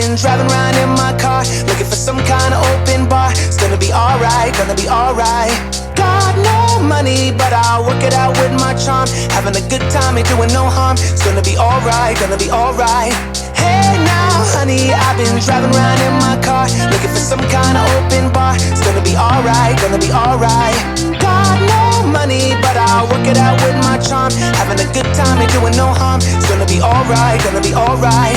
been driving around in my car, looking for some kind of open bar. It's gonna be alright, gonna be alright. Got no money, but I'll work it out with my charm. Having a good time, ain't doing no harm. It's gonna be alright, gonna be alright. Hey now, honey, I've been driving around in my car, looking for some kind of open bar. It's gonna be alright, gonna be alright. Got no money, but I'll work it out with my charm. Having a good time, ain't doing no harm. It's gonna be alright, gonna be alright.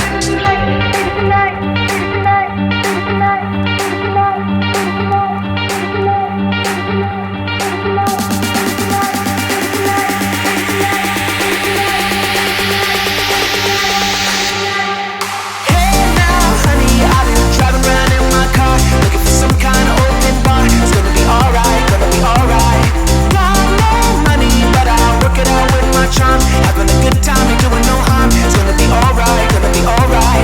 Having a good time, ain't doing no harm. It's gonna be alright, gonna be alright.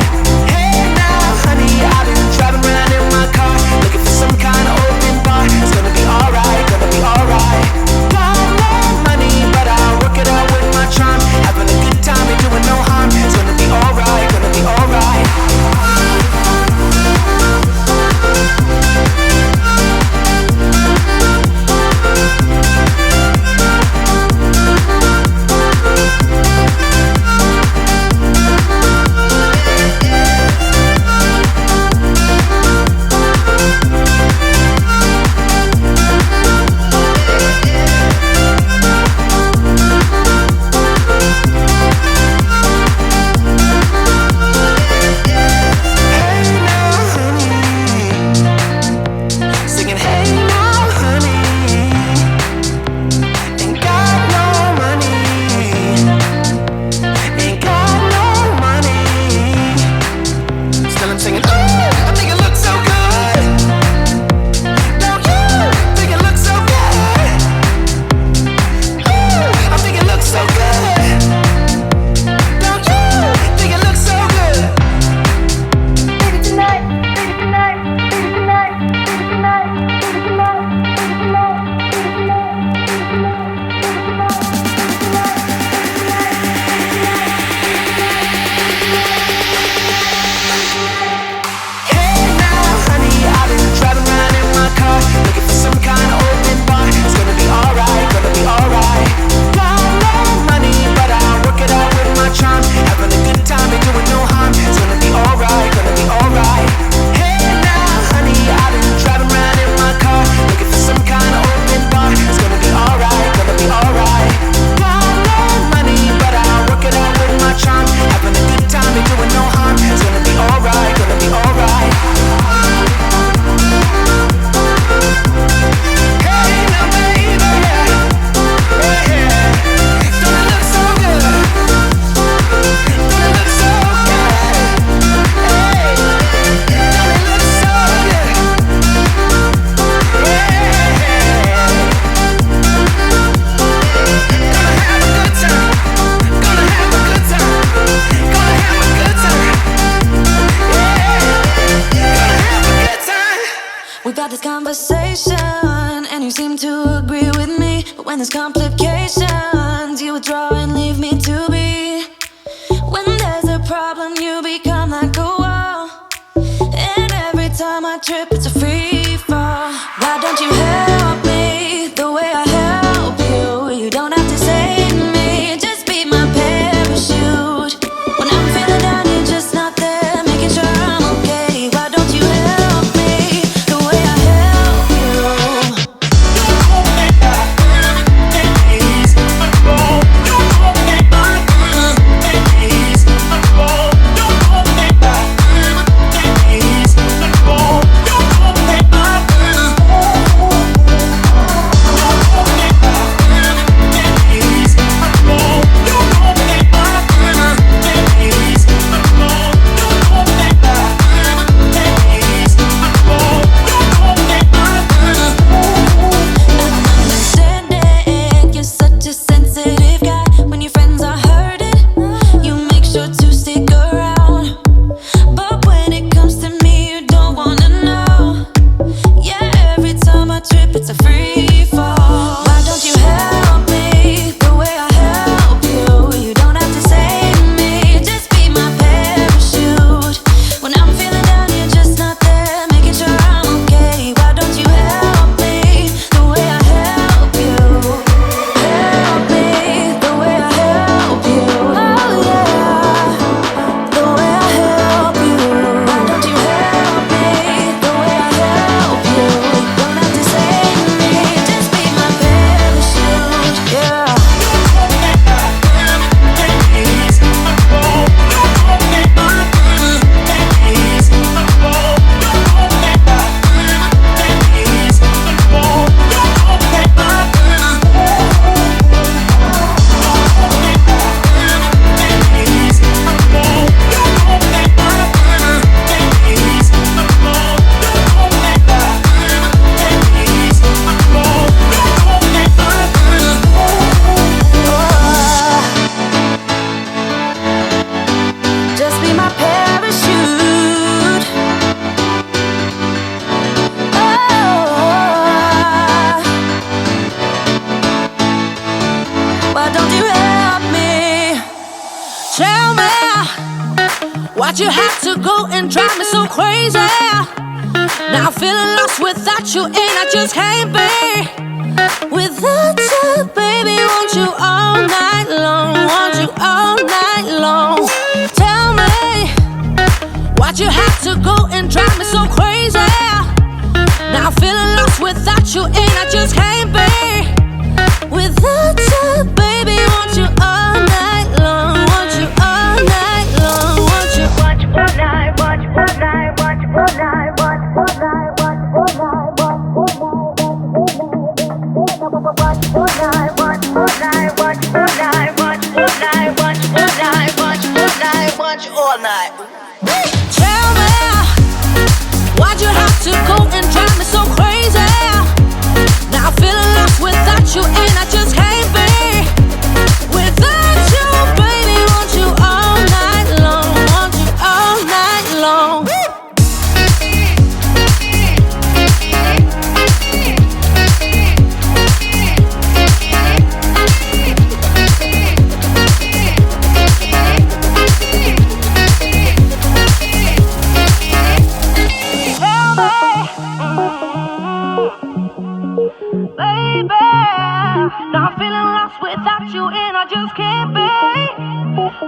Hey now, honey, I've been driving around in my car, looking for some kind of open bar. It's gonna be alright, gonna be alright. Got no money, but I'll work it out with my charm. Having a good time, ain't doing no harm. It's gonna be alright, gonna be alright. Why'd you have to go and drive me so crazy? Now I'm feeling lost without you, and I just can't be without you, baby. Want you all night long, want you all night long. Tell me, why'd you have to go and drive me so crazy? Now I'm feeling lost without you, and I just can't be without you, baby. Want you all night long, want you all night long, want you all night, want you all night, want you all night, want you all night, want you all night, want you all night, want you all night, want you all night, want you all night, want you all night, want you all night, want you all night. Tell me, why'd you have to go and drive me so crazy? Now I'm feeling lost without you, and I just can't be without you, baby. Want you all night long, want you all night long. Now I'm feeling lost without you, and I just can't be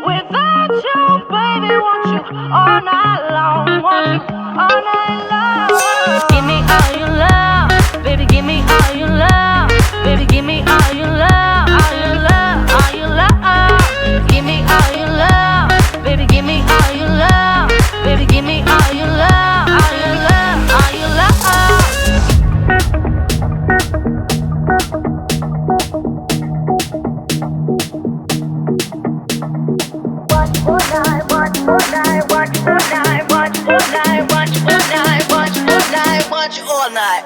without you, baby. Want you all night long, want you all night long. Give me all your love, baby. Give me all your love, baby. Give me all your love, all your love, all your love. Give me all your love, baby. Give me all your love, baby. Give me all your love, all your love, all your love. All night.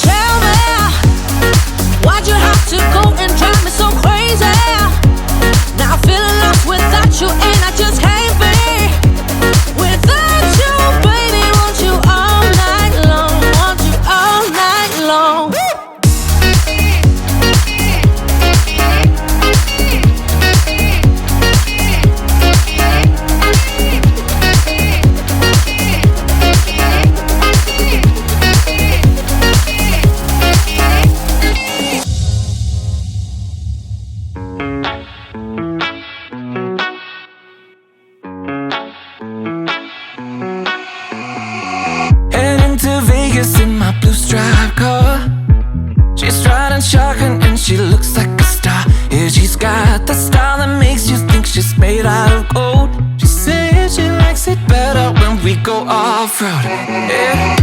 Tell me, why'd you have to go and drive me so crazy? Now I'm feeling lost without you, and I just can't be without you, baby. Want you all night long, want you all night long. In my blue striped car, she's riding shotgun and she looks like a star. Yeah, she's got the style that makes you think she's made out of gold. She says she likes it better when we go off-road. Yeah.